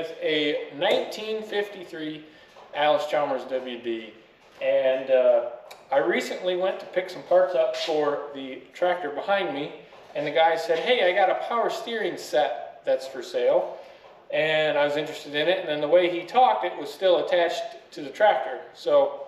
with a 1953 Allis-Chalmers WD, and I recently went to pick some parts up for the tractor behind me, and the guy said, hey, I got a power steering set that's for sale, and I was interested in it, and then the way he talked, it was still attached to the tractor. So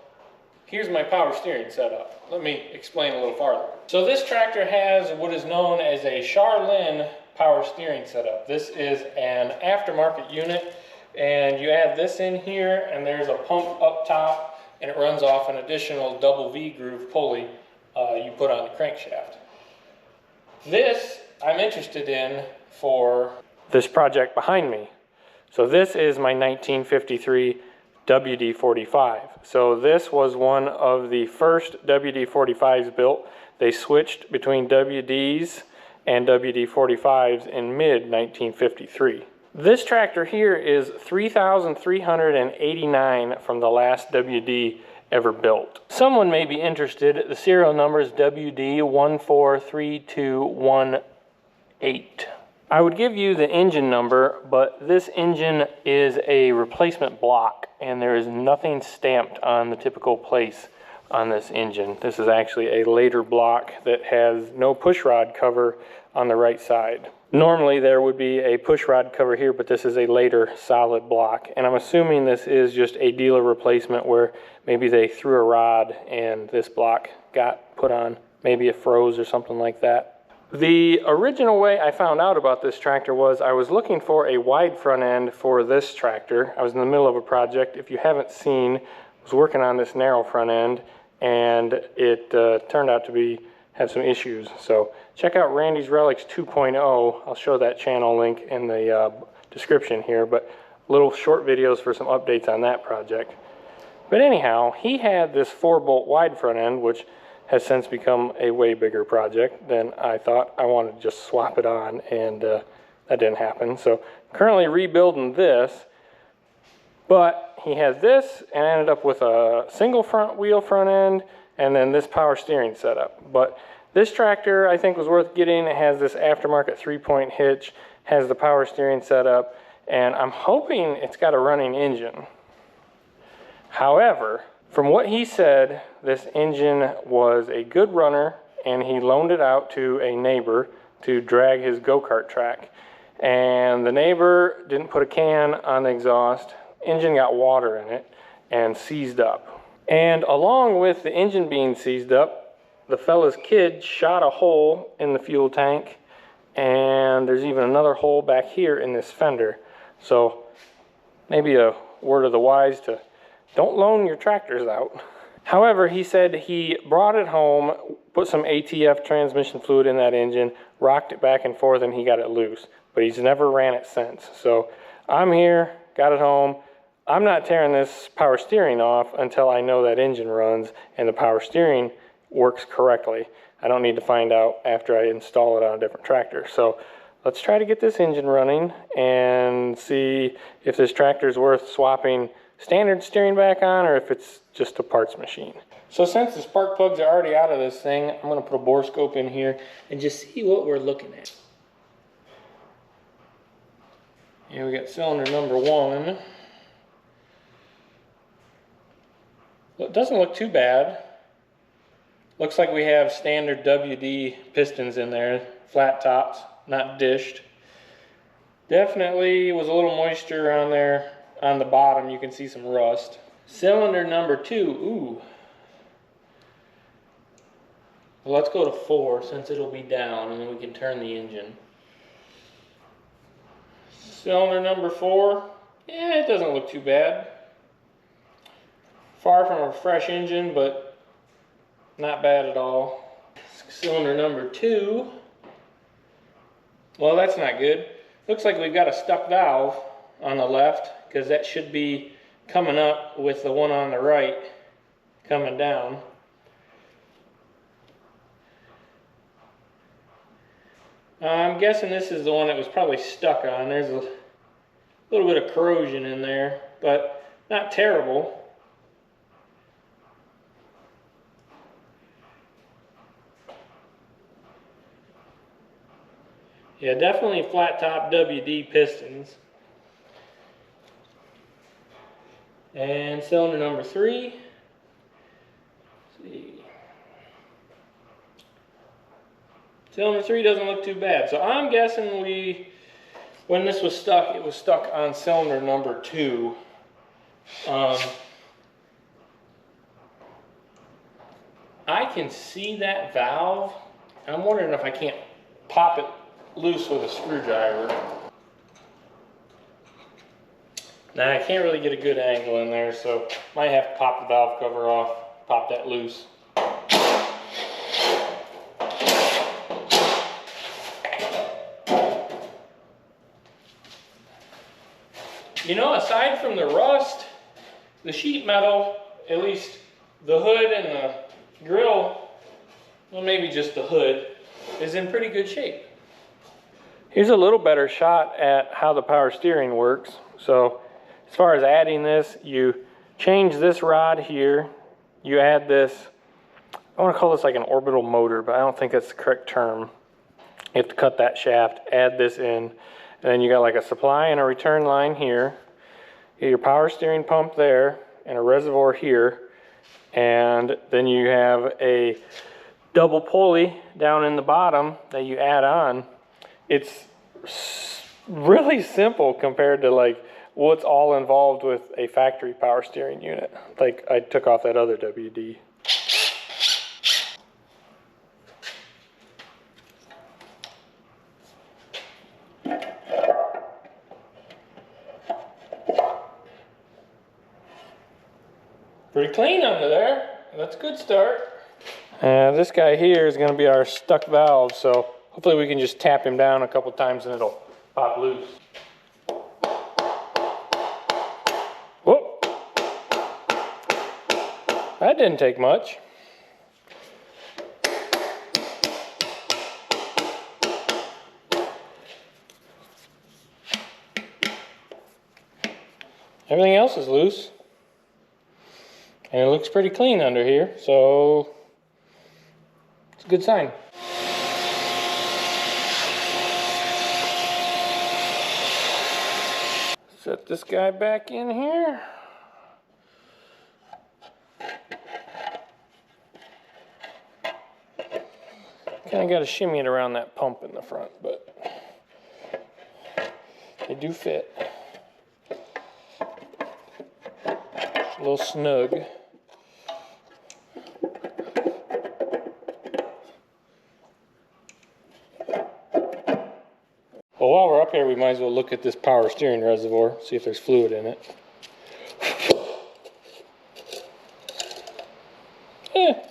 here's my power steering setup. Let me explain a little farther. So this tractor has what is known as a Charlin power steering setup. This is an aftermarket unit, and you add this in here, and there's a pump up top, and it runs off an additional double V groove pulley you put on the crankshaft. This I'm interested in for this project behind me. So this is my 1953 WD-45. So this was one of the first WD-45s built. They switched between WDs and WD-45s in mid-1953. This tractor here is 3,389 from the last WD ever built. Someone may be interested. The serial number is WD143218. I would give you the engine number, but this engine is a replacement block, and there is nothing stamped on the typical place on this engine. This is actually a later block that has no pushrod cover on the right side. Normally there would be a pushrod cover here, but this is a later solid block, and I'm assuming this is just a dealer replacement where maybe they threw a rod and this block got put on. Maybe it froze or something like that. The original way I found out about this tractor was I was looking for a wide front end for this tractor. I was in the middle of a project. If you haven't seen, I was working on this narrow front end, and it turned out to have some issues. So check out Randy's Relics 2.0. I'll show that channel link in the description here, but little short videos for some updates on that project. But anyhow, he had this 4-bolt wide front end, which has since become a way bigger project than I thought. I wanted to just swap it on, and that didn't happen. So currently rebuilding this, but he has this and ended up with a single front wheel front end and then this power steering setup. But this tractor I think was worth getting. It has this aftermarket 3-point hitch, has the power steering setup, and I'm hoping it's got a running engine. However, from what he said, this engine was a good runner, and he loaned it out to a neighbor to drag his go-kart track. And the neighbor didn't put a can on the exhaust. Engine got water in it and seized up. And along with the engine being seized up, the fella's kid shot a hole in the fuel tank, and there's even another hole back here in this fender. So maybe a word of the wise to don't loan your tractors out. However, he said he brought it home, put some ATF transmission fluid in that engine, rocked it back and forth, and he got it loose. But he's never ran it since. So I'm here, got it home. I'm not tearing this power steering off until I know that engine runs and the power steering works correctly. I don't need to find out after I install it on a different tractor. So let's try to get this engine running and see if this tractor is worth swapping standard steering back on, or if it's just a parts machine. So since the spark plugs are already out of this thing, I'm going to put a bore scope in here and just see what we're looking at. Here we got cylinder number 1. Well, it doesn't look too bad. Looks like we have standard WD pistons in there, flat tops, not dished. Definitely was a little moisture around there. On the bottom, you can see some rust. Cylinder number 2, ooh. Well, let's go to 4 since it'll be down, and then we can turn the engine. Cylinder number 4, yeah, it doesn't look too bad. Far from a fresh engine, but not bad at all. Cylinder number 2, well, that's not good. Looks like we've got a stuck valve on the left, because that should be coming up with the one on the right coming down. I'm guessing this is the one that was probably stuck on. There's a little bit of corrosion in there, but not terrible. Yeah, definitely flat top WD pistons. And cylinder number 3. Let's see. Cylinder 3 doesn't look too bad. So I'm guessing when this was stuck, it was stuck on cylinder number 2. I can see that valve. I'm wondering if I can't pop it loose with a screwdriver. Now I can't really get a good angle in there, so might have to pop the valve cover off, pop that loose. You know, aside from the rust, the sheet metal, at least the hood and the grill, well, maybe just the hood, is in pretty good shape. Here's a little better shot at how the power steering works. So as far as adding this, you change this rod here, you add this, I want to call this like an orbital motor, but I don't think that's the correct term. You have to cut that shaft, add this in, and then you got like a supply and a return line here, your power steering pump there, and a reservoir here, and then you have a double pulley down in the bottom that you add on. It's really simple compared to like what's all involved with a factory power steering unit. Like I took off that other WD. Pretty clean under there. That's a good start. This guy here is going to be our stuck valve, so hopefully we can just tap him down a couple times and it'll pop loose. Whoop! That didn't take much. Everything else is loose. And it looks pretty clean under here, so it's a good sign. Set this guy back in here. Kind of got to shimmy it around that pump in the front, but they do fit. A little snug. Well, while we're up here, we might as well look at this power steering reservoir, see if there's fluid in it.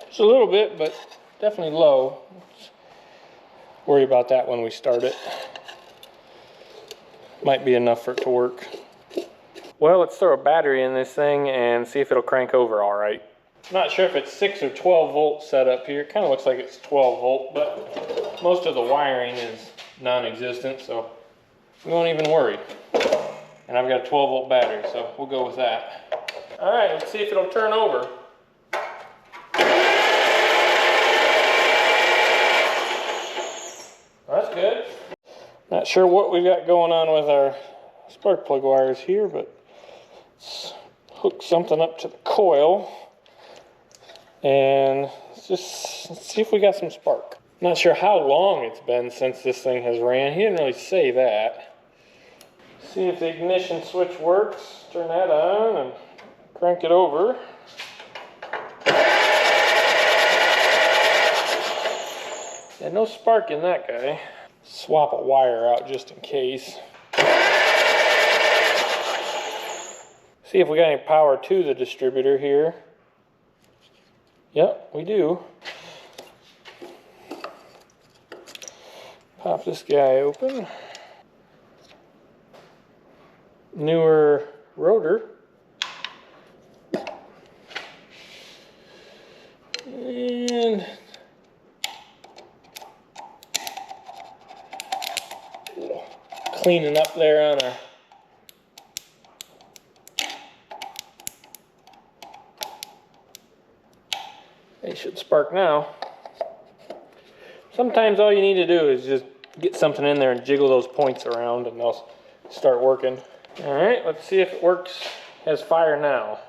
Just a little bit, but definitely low. Let's worry about that when we start it. Might be enough for it to work. Well, let's throw a battery in this thing and see if it'll crank over all right. I'm not sure if it's 6 or 12 volt set up here. It kind of looks like it's 12 volt, but most of the wiring is non-existent, so we won't even worry. And I've got a 12 volt battery, so we'll go with that. All right, let's see if it'll turn over. That's good. Not sure what we've got going on with our spark plug wires here, but let's hook something up to the coil and let's see if we got some spark. Not sure how long it's been since this thing has ran. He didn't really say that. See if the ignition switch works. Turn that on and crank it over. Yeah, no spark in that guy. Swap a wire out just in case. See if we got any power to the distributor here. Yep, we do. Pop this guy open. Newer rotor. And cleaning up there on our they should spark now. Sometimes all you need to do is just get something in there and jiggle those points around and they'll start working. All right, let's see if it works as fire now.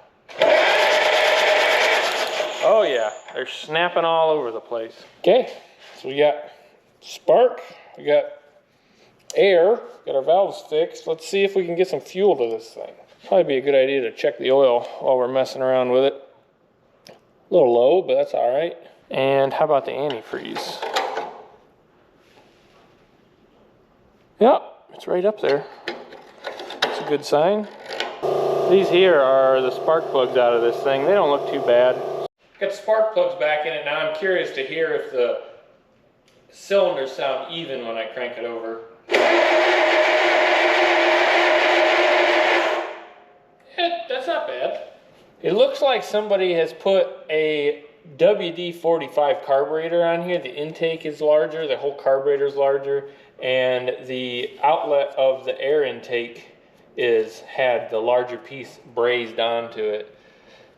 Oh yeah, they're snapping all over the place. Okay, so we got spark, we got air, got our valves fixed. Let's see if we can get some fuel to this thing. Probably be a good idea to check the oil while we're messing around with it. A little low, but that's all right. And how about the antifreeze? Yep, it's right up there. That's a good sign. These here are the spark plugs out of this thing. They don't look too bad. Got the spark plugs back in it. Now I'm curious to hear if the cylinders sound even when I crank it over. That's not bad. It looks like somebody has put a WD-45 carburetor on here. The intake is larger, the whole carburetor is larger, and the outlet of the air intake had the larger piece brazed onto it.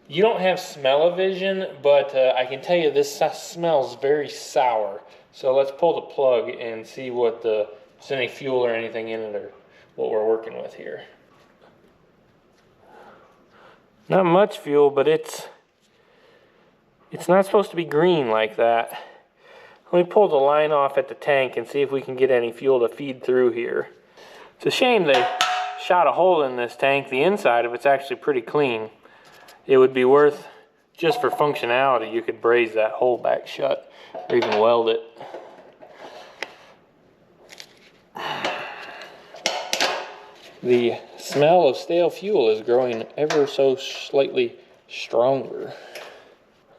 You don't have smell-o-vision, but I can tell you this smells very sour. So let's pull the plug and see if there's any fuel or anything in it or what we're working with here. Not much fuel, but it's not supposed to be green like that. Let me pull the line off at the tank and see if we can get any fuel to feed through here. It's a shame they shot a hole in this tank. The inside of it's actually pretty clean. It would be worth, just for functionality, you could braze that hole back shut or even weld it. The smell of stale fuel is growing ever so slightly stronger.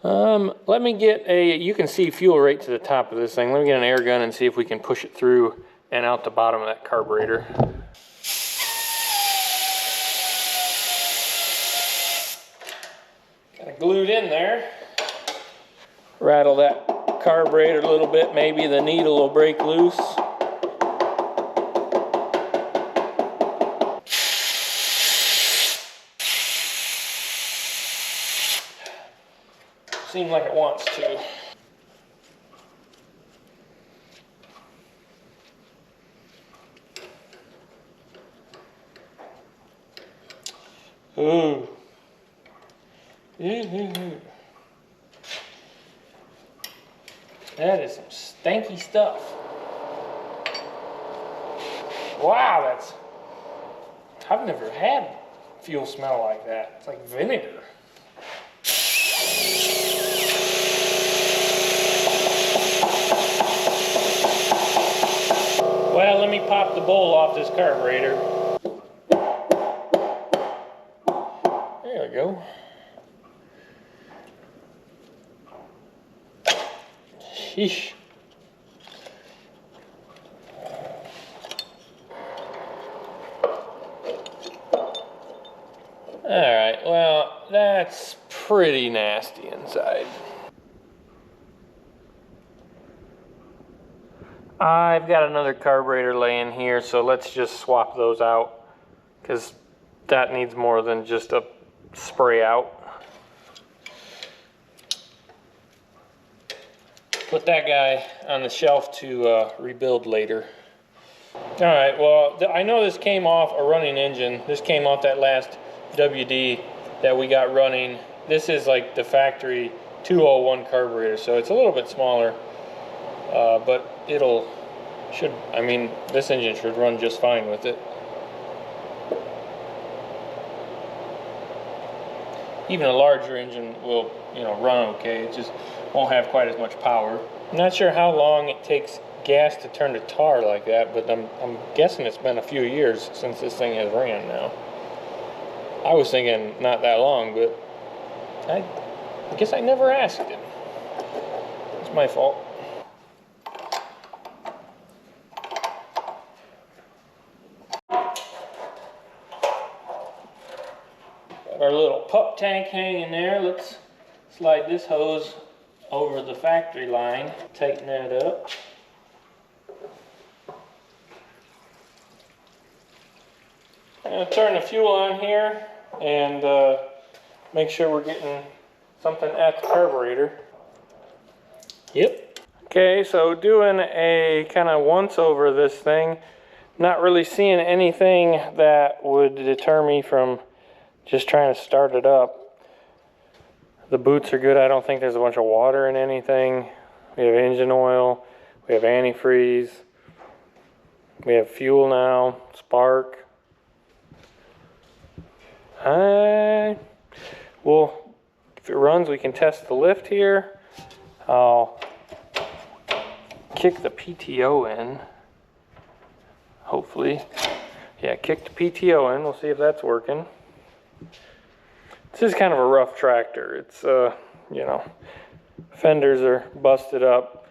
Let me get you can see fuel right to the top of this thing. Let me get an air gun and see if we can push it through and out the bottom of that carburetor. Kind of glued in there. Rattle that carburetor a little bit, maybe the needle will break loose. Seems like it wants to. Ooh. That is some stanky stuff. Wow, I've never had fuel smell like that. It's like vinegar. Well, let me pop the bowl off this carburetor. There we go. Sheesh. Alright, well, that's pretty nasty inside. I've got another carburetor laying here, so let's just swap those out, because that needs more than just a spray out. Put that guy on the shelf to rebuild later. Alright, well, I know this came off a running engine. This came off that last WD that we got running. This is like the factory 201 carburetor, so it's a little bit smaller, but this engine should run just fine with it. Even a larger engine will, run okay. It just won't have quite as much power. I'm not sure how long it takes gas to turn to tar like that, but I'm guessing it's been a few years since this thing has ran now. I was thinking not that long, but I guess I never asked it. It's my fault. Got our little pup tank hanging there. Let's slide this hose over the factory line, tighten that up. I'm going to turn the fuel on here and make sure we're getting something at the carburetor. Yep. Okay, so doing a kind of once over this thing, not really seeing anything that would deter me from just trying to start it up. The boots are good. I don't think there's a bunch of water in anything. We have engine oil. We have antifreeze. We have fuel now, spark. Well, if it runs, we can test the lift here. I'll kick the PTO in, hopefully. Yeah, kick the PTO in. We'll see if that's working. This is kind of a rough tractor. It's, you know, fenders are busted up.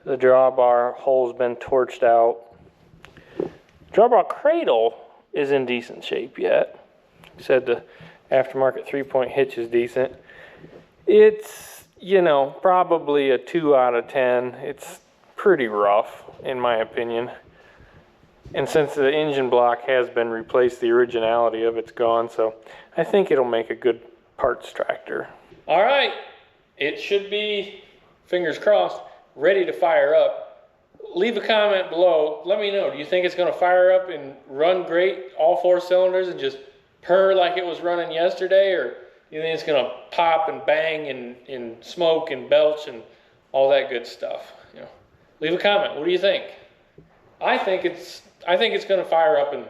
The drawbar hole's been torched out. Drawbar cradle is in decent shape yet. Said the aftermarket 3-point hitch is decent. It's, you know, probably a 2 out of 10. It's pretty rough, in my opinion. And since the engine block has been replaced, the originality of it's gone, so I think it'll make a good parts tractor. All right, it should be, fingers crossed, ready to fire up. Leave a comment below. Let me know, do you think it's gonna fire up and run great, all 4 cylinders, and just purr like it was running yesterday, or you think it's gonna pop and bang and smoke and belch and all that good stuff? You know, leave a comment. What do you think? I think it's gonna fire up and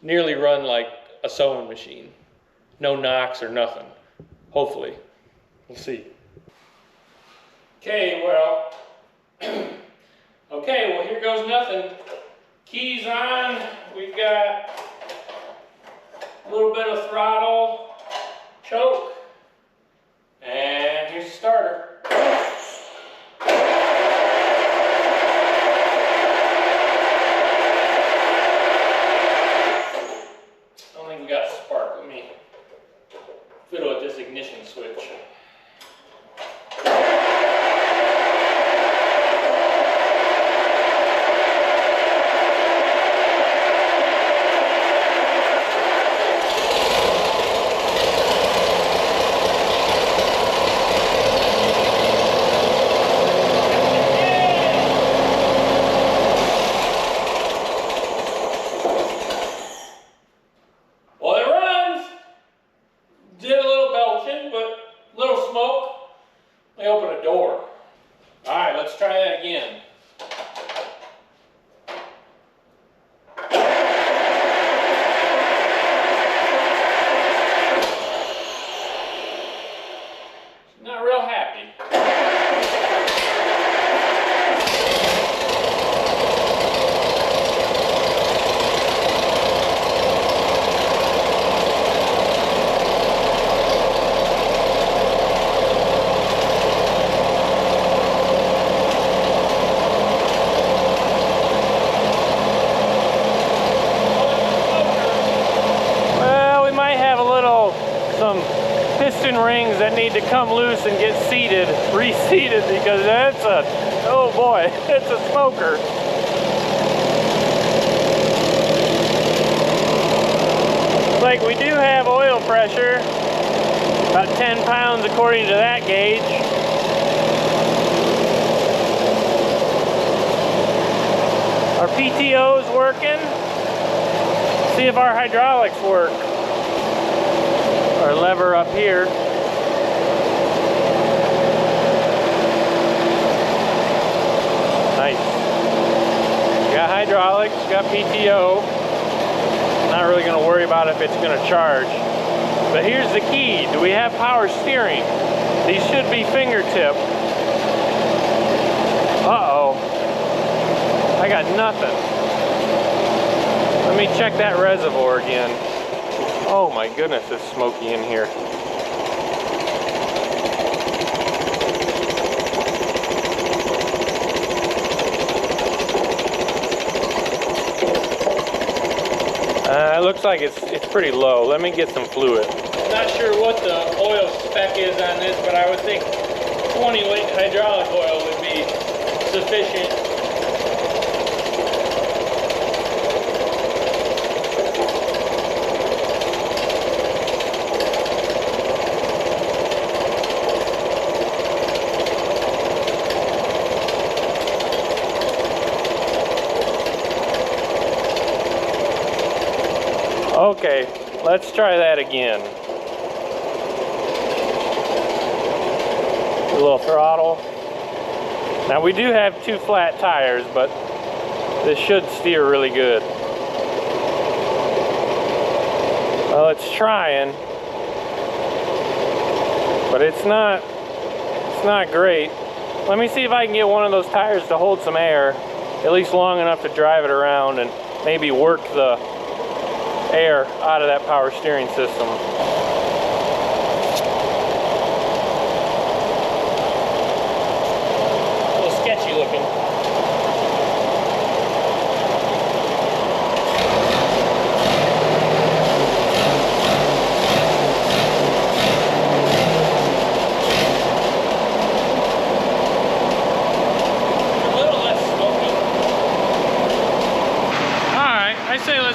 nearly run like a sewing machine. No knocks or nothing. Hopefully. We'll see. Okay, well, here goes nothing. Keys on. We've got a little bit of throttle, choke, and here's the starter. Fiddle with this ignition switch. Rings that need to come loose and get seated, reseated, because that's a, oh boy, it's a smoker. Like, we do have oil pressure, about 10 pounds according to that gauge. Our PTO is working. See if our hydraulics work. Our lever up here. Nice. Got hydraulics, got PTO. Not really going to worry about if it's going to charge. But here's the key. Do we have power steering? These should be fingertip. Uh-oh. I got nothing. Let me check that reservoir again. Oh my goodness, it's smoky in here. It looks like it's pretty low. Let me get some fluid. Not sure what the oil spec is on this, but I would think 20 hydraulic oil would be sufficient. Okay, let's try that again. A little throttle. Now we do have 2 flat tires, but this should steer really good. Well, it's trying, but it's not great. Let me see if I can get one of those tires to hold some air, at least long enough to drive it around and maybe work the air out of that power steering system. A little sketchy looking.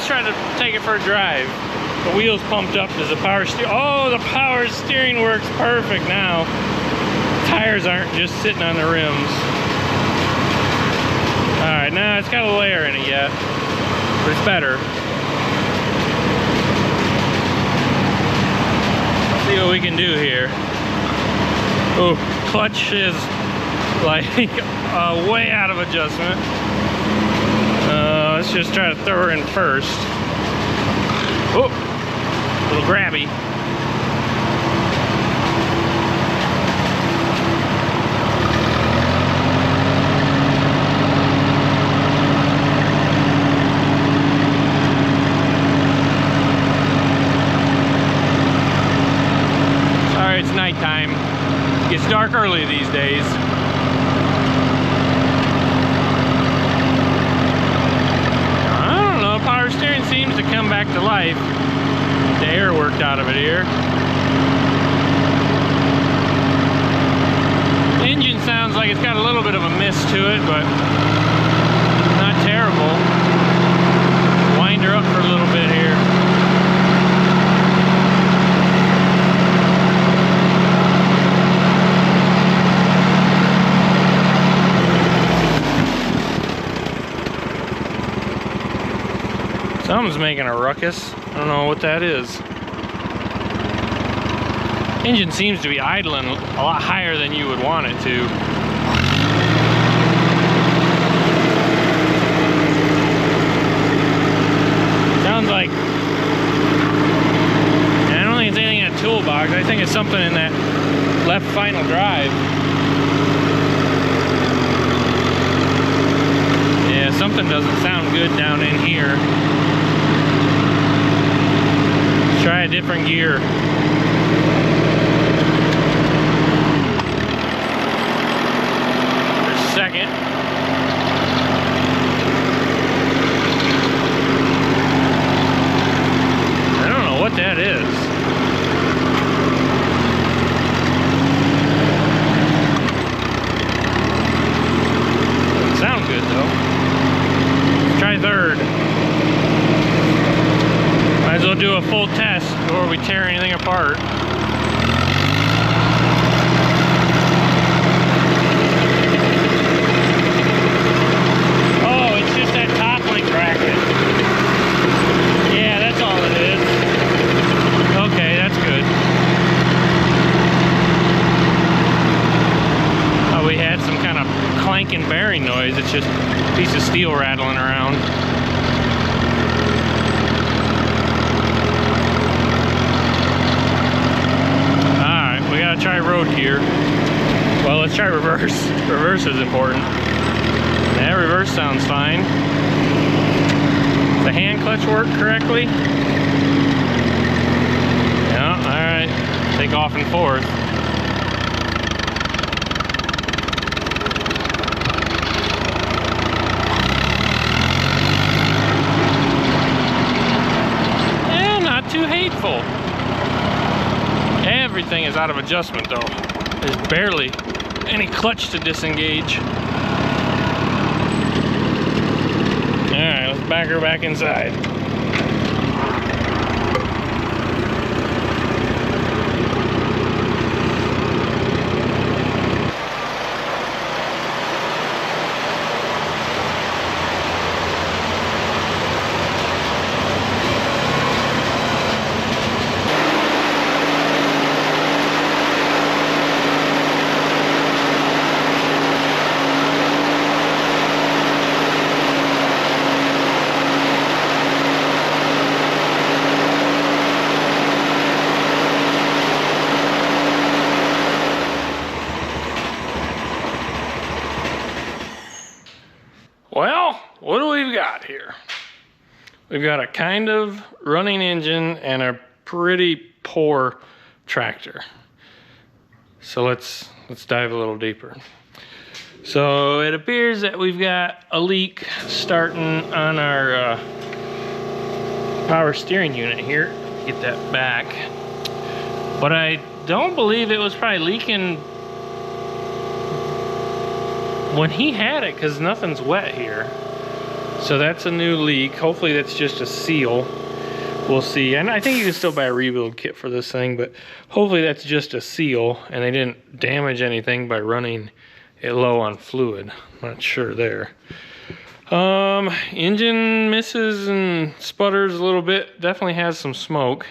Try to take it for a drive. The wheels pumped up. Does the power steer? Oh, the power steering works perfect now. Tires aren't just sitting on the rims. All right, now it's got a layer in it yet, but it's better. Let's see what we can do here. Oh, clutch is like way out of adjustment. Let's just try to throw her in first. Oh, a little grabby. Sorry, it's nighttime. It gets dark early these days. Power steering seems to come back to life. The air worked out of it here. The engine sounds like it's got a little bit of a mist to it, but not terrible. Wind her up for a little bit here. Something's making a ruckus. I don't know what that is. Engine seems to be idling a lot higher than you would want it to. Sounds like, I don't think it's anything in a toolbox. I think it's something in that left final drive. Yeah, something doesn't sound good down in here. Try a different gear. There's second. I don't know what that is. Doesn't sound good though. Try third. Might as well do a full test before we tear anything apart. Oh, it's just that top link bracket. Yeah, that's all it is. Okay, that's good. Oh, we had some kind of clanking bearing noise. It's just a piece of steel rattling around. Try road gear. Well, let's try reverse. Reverse is important. Yeah, reverse sounds fine. Does the hand clutch work correctly? Yeah, alright. Take off and forth. Yeah, not too hateful. Everything is out of adjustment though. There's barely any clutch to disengage. Alright, let's back her back inside. what do we got here? We've got a kind of running engine and a pretty poor tractor. So let's dive a little deeper. So it appears that we've got a leak starting on our power steering unit here. Get that back. But I don't believe it was probably leaking when he had it, because nothing's wet here. So that's a new leak. Hopefully that's just a seal. We'll see. And I think you can still buy a rebuild kit for this thing, but hopefully that's just a seal and they didn't damage anything by running it low on fluid. I'm not sure there. Engine misses and sputters a little bit. Definitely has some smoke.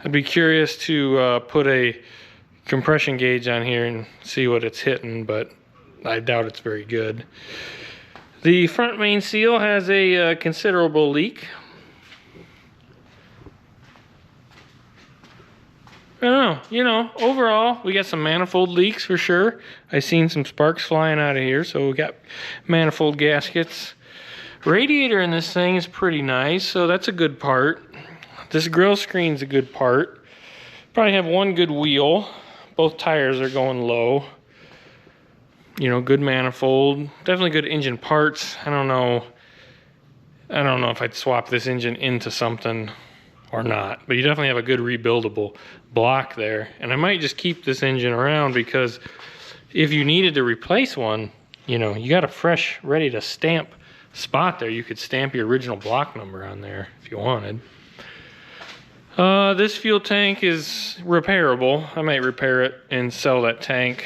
I'd be curious to put a compression gauge on here and see what it's hitting, but I doubt it's very good. The front main seal has a considerable leak. I don't know, you know, overall, we got some manifold leaks for sure. I seen some sparks flying out of here, so we got manifold gaskets. Radiator in this thing is pretty nice, so that's a good part. This grill screen's a good part. Probably have one good wheel. Both tires are going low. You know, good manifold. Definitely good engine parts. I don't know if I'd swap this engine into something or not, but you definitely have a good rebuildable block there. And I might just keep this engine around, because if you needed to replace one, you know, you got a fresh, ready to stamp spot there. You could stamp your original block number on there if you wanted. This fuel tank is repairable. I might repair it and sell that tank.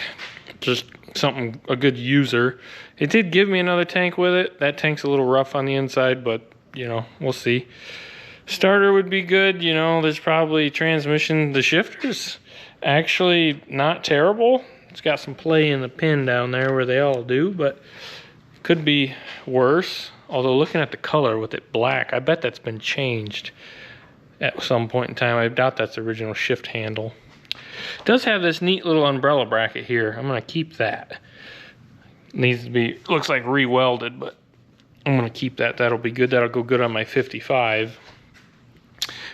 Just something, a good user. It did give me another tank with it. That tank's a little rough on the inside, but you know, we'll see. Starter would be good. You know, there's probably transmission. The shifter's actually not terrible. It's got some play in the pin down there where they all do, but it could be worse. Although looking at the color with it black, I bet that's been changed at some point in time. I doubt that's the original shift handle. It does have this neat little umbrella bracket here. I'm gonna keep that. Needs to be, looks like re-welded, but I'm gonna keep that. That'll be good. That'll go good on my 55.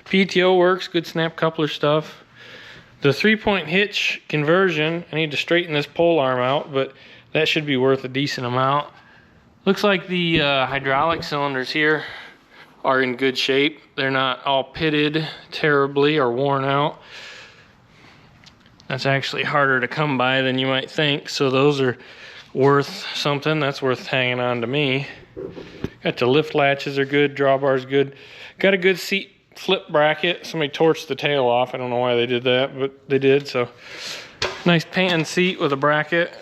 PTO works, good snap coupler stuff. The 3-point hitch conversion, I need to straighten this pole arm out, but that should be worth a decent amount. Looks like the hydraulic cylinders here are in good shape. They're not all pitted terribly or worn out. That's actually harder to come by than you might think, so those are worth something. That's worth hanging on to me. Got the lift latches are good, drawbar's good. Got a good seat flip bracket. Somebody torched the tail off. I don't know why they did that, but they did. So nice pan seat with a bracket.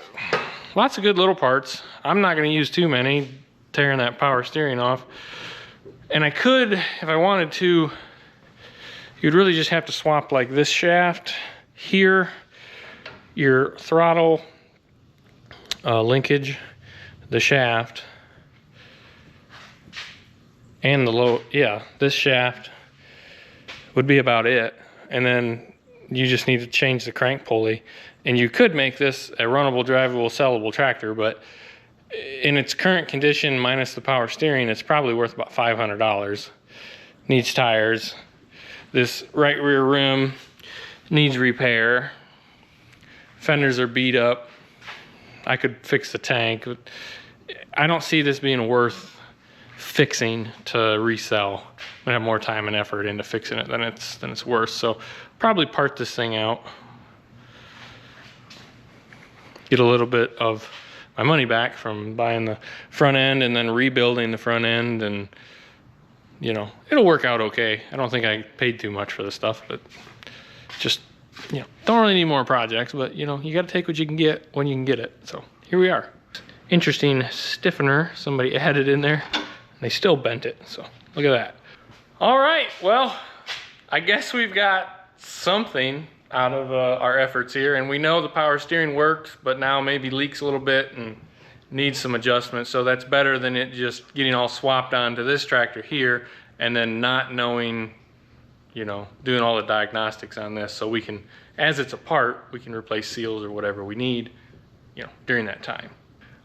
Lots of good little parts. I'm not going to use too many, tearing that power steering off. And I could, if I wanted to, you'd really just have to swap like this shaft here, your throttle linkage, the shaft, and the low, yeah, this shaft would be about it. And then you just need to change the crank pulley. And you could make this a runnable, drivable, sellable tractor, but in its current condition, minus the power steering, it's probably worth about $500. Needs tires. This right rear rim needs repair. Fenders are beat up. I could fix the tank. I don't see this being worth fixing to resell. I'm gonna have more time and effort into fixing it than it's worth. So probably part this thing out. Get a little bit of my money back from buying the front end and then rebuilding the front end, and you know, it'll work out okay. I don't think I paid too much for the stuff, but just, you know, don't really need more projects, but you know, you got to take what you can get when you can get it. So here we are. Interesting stiffener somebody added in there, and they still bent it. So look at that. All right, well, I guess we've got something out of our efforts here, and we know the power steering works, but now maybe leaks a little bit and needs some adjustment. So that's better than it just getting all swapped onto this tractor here and then not knowing, you know, doing all the diagnostics on this. So we can, as it's apart, we can replace seals or whatever we need, you know, during that time.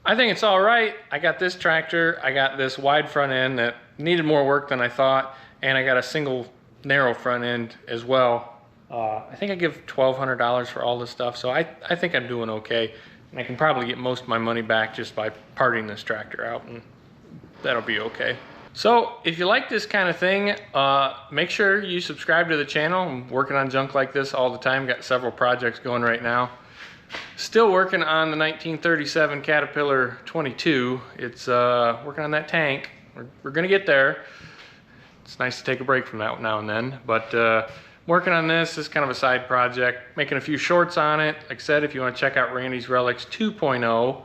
I think it's all right. I got this tractor, I got this wide front end that needed more work than I thought, and I got a single narrow front end as well. I think I give $1,200 for all this stuff, so I think I'm doing okay. And I can probably get most of my money back just by parting this tractor out, and that'll be okay. So if you like this kind of thing, make sure you subscribe to the channel. I'm working on junk like this all the time. Got several projects going right now. Still working on the 1937 Caterpillar 22. It's working on that tank. We're gonna get there. It's nice to take a break from that now and then, but working on this is kind of a side project, making a few shorts on it. Like I said, if you want to check out Randy's Relics 2.0,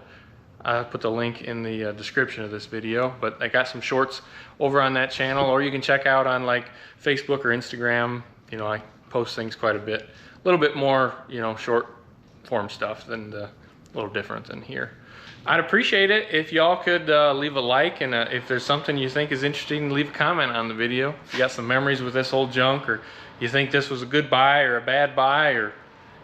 I'll put the link in the description of this video, but I got some shorts over on that channel, or you can check out on like Facebook or Instagram. You know, I post things quite a bit, a little bit more, you know, short form stuff than a little different than here. I'd appreciate it if y'all could leave a like, and if there's something you think is interesting, leave a comment on the video. If you got some memories with this old junk, or you think this was a good buy or a bad buy, or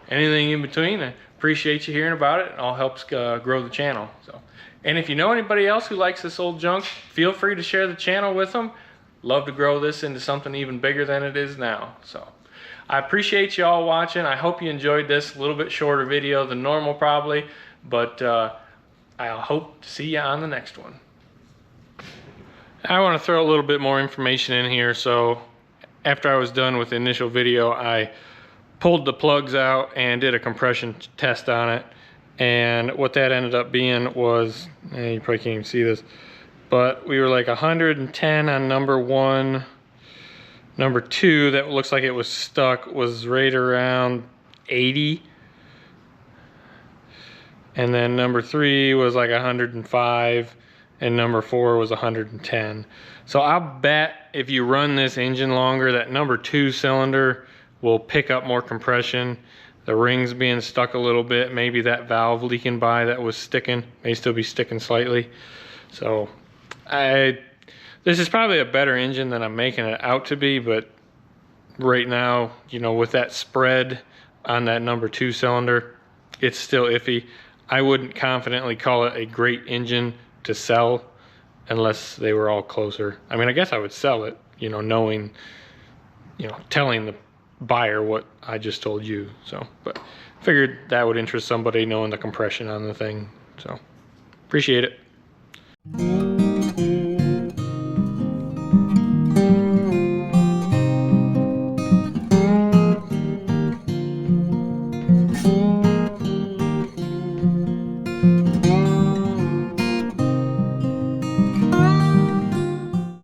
anything in between, I appreciate you hearing about it. It all helps grow the channel. So, and if you know anybody else who likes this old junk, feel free to share the channel with them. Love to grow this into something even bigger than it is now. So I appreciate you all watching. I hope you enjoyed this. A little bit shorter video than normal probably, but I hope to see you on the next one. I want to throw a little bit more information in here. So after I was done with the initial video, I pulled the plugs out and did a compression test on it. And what that ended up being was, you probably can't even see this, but we were like 110 on number 1. Number 2, that looks like it was stuck, was right around 80. And then number 3 was like 105, and number 4 was 110. So I'll bet if you run this engine longer, that number 2 cylinder will pick up more compression. The rings being stuck a little bit, maybe that valve leaking by that was sticking, may still be sticking slightly. So this is probably a better engine than I'm making it out to be, but right now, you know, with that spread on that number 2 cylinder, it's still iffy. I wouldn't confidently call it a great engine to sell unless they were all closer. I mean, I guess I would sell it, you know, knowing, you know, telling the buyer what I just told you. So, but figured that would interest somebody, knowing the compression on the thing. So, appreciate it.